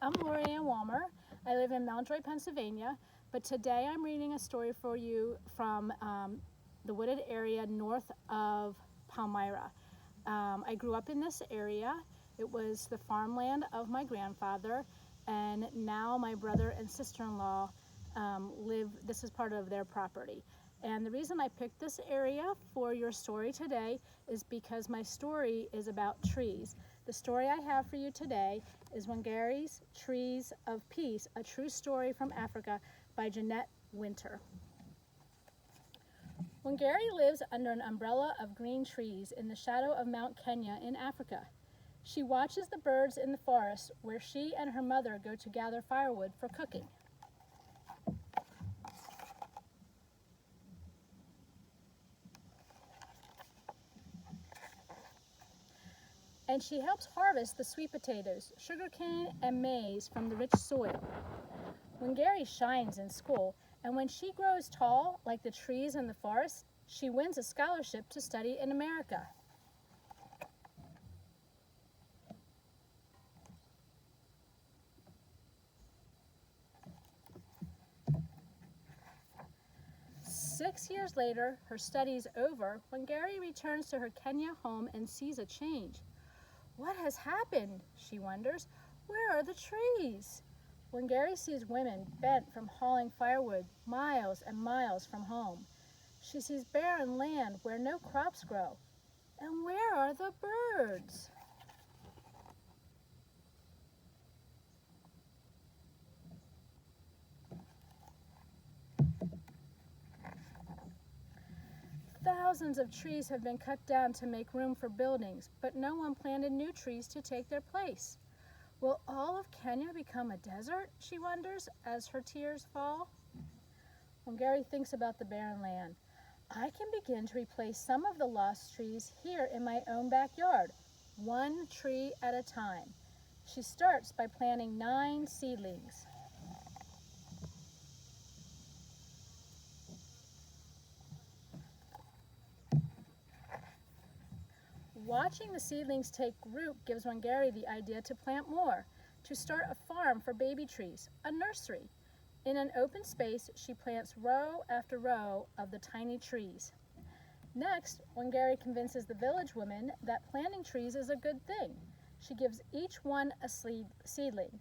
I'm Ann Walmer. I live in Mountjoy, Pennsylvania, but today I'm reading a story for you from the wooded area north of Palmyra. I grew up in this area. It was the farmland of my grandfather, and now my brother and sister-in-law this is part of their property. And the reason I picked this area for your story today is because my story is about trees. The story I have for you today is Wangari's Trees of Peace, a true story from Africa by Jeanette Winter. Wangari lives under an umbrella of green trees in the shadow of Mount Kenya in Africa. She watches the birds in the forest where she and her mother go to gather firewood for cooking. And she helps harvest the sweet potatoes, sugarcane, and maize from the rich soil. Wangari shines in school, and when she grows tall, like the trees in the forest, she wins a scholarship to study in America. Six years later, her studies over, Wangari returns to her Kenya home and sees a change. What has happened? She wonders. Where are the trees? Wangari sees women bent from hauling firewood miles and miles from home. She sees barren land where no crops grow. And where are the birds? Thousands of trees have been cut down to make room for buildings, but no one planted new trees to take their place. Will all of Kenya become a desert, she wonders, as her tears fall? Wangari thinks about the barren land. I can begin to replace some of the lost trees here in my own backyard, one tree at a time. She starts by planting 9 seedlings. Watching the seedlings take root gives Wangari the idea to plant more, to start a farm for baby trees, a nursery. In an open space, she plants row after row of the tiny trees. Next, Wangari convinces the village women that planting trees is a good thing. She gives each one a seedling.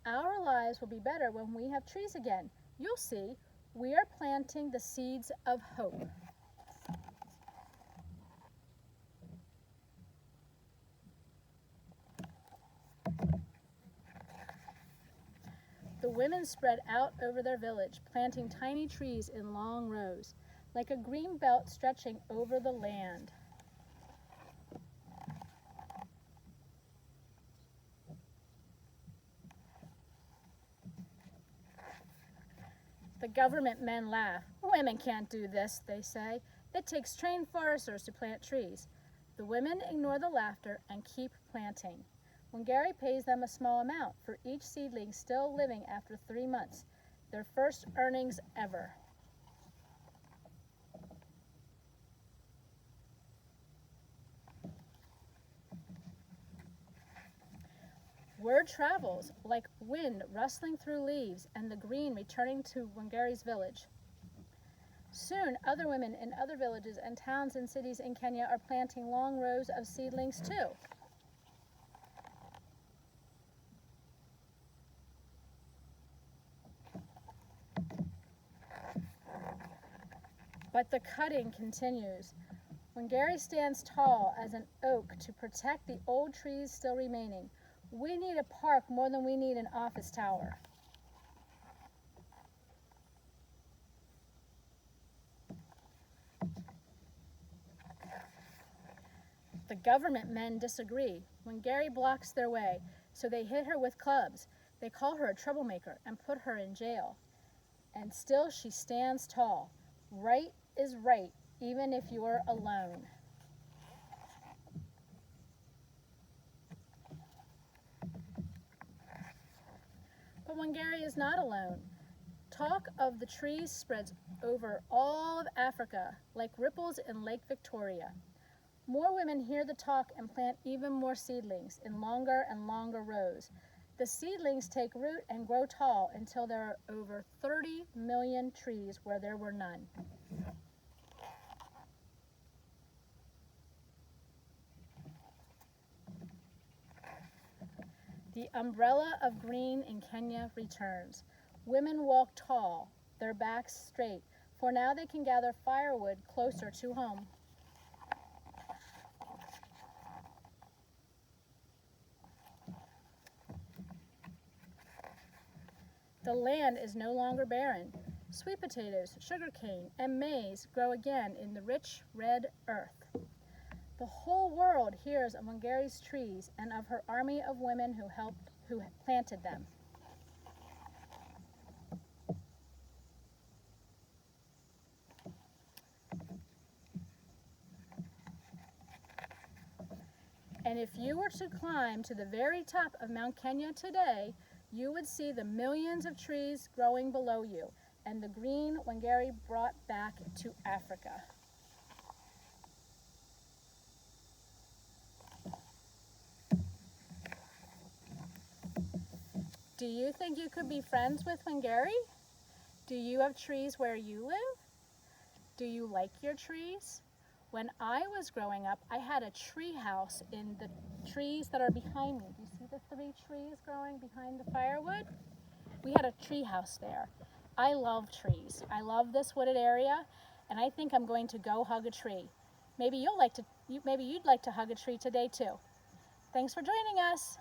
Our lives will be better when we have trees again. You'll see, we are planting the seeds of hope. The women spread out over their village, planting tiny trees in long rows, like a green belt stretching over the land. The government men laugh. Women can't do this, they say. It takes trained foresters to plant trees. The women ignore the laughter and keep planting. Wangari pays them a small amount for each seedling still living after 3 months, their first earnings ever. Word travels like wind rustling through leaves and the green returning to Wangari's village. Soon, other women in other villages and towns and cities in Kenya are planting long rows of seedlings too. But the cutting continues. Wangari stands tall as an oak to protect the old trees still remaining. We need a park more than we need an office tower. The government men disagree. Wangari blocks their way, so they hit her with clubs. They call her a troublemaker and put her in jail. And still she stands tall. Right is right, even if you're alone. But Wangari is not alone. Talk of the trees spreads over all of Africa like ripples in Lake Victoria. More women hear the talk and plant even more seedlings in longer and longer rows. The seedlings take root and grow tall until there are over 30 million trees where there were none. The umbrella of green in Kenya returns. Women walk tall, their backs straight, for now they can gather firewood closer to home. The land is no longer barren. Sweet potatoes, sugarcane, and maize grow again in the rich red earth. The whole world hears of Wangari's trees and of her army of women who planted them. And if you were to climb to the very top of Mount Kenya today, you would see the millions of trees growing below you and the green Wangari brought back to Africa. Do you think you could be friends with Wangari? Do you have trees where you live? Do you like your trees? When I was growing up, I had a tree house in the trees that are behind me. Do you see the 3 trees growing behind the firewood? We had a tree house there. I love trees. I love this wooded area, and I think I'm going to go hug a tree. Maybe you'd like to hug a tree today too. Thanks for joining us.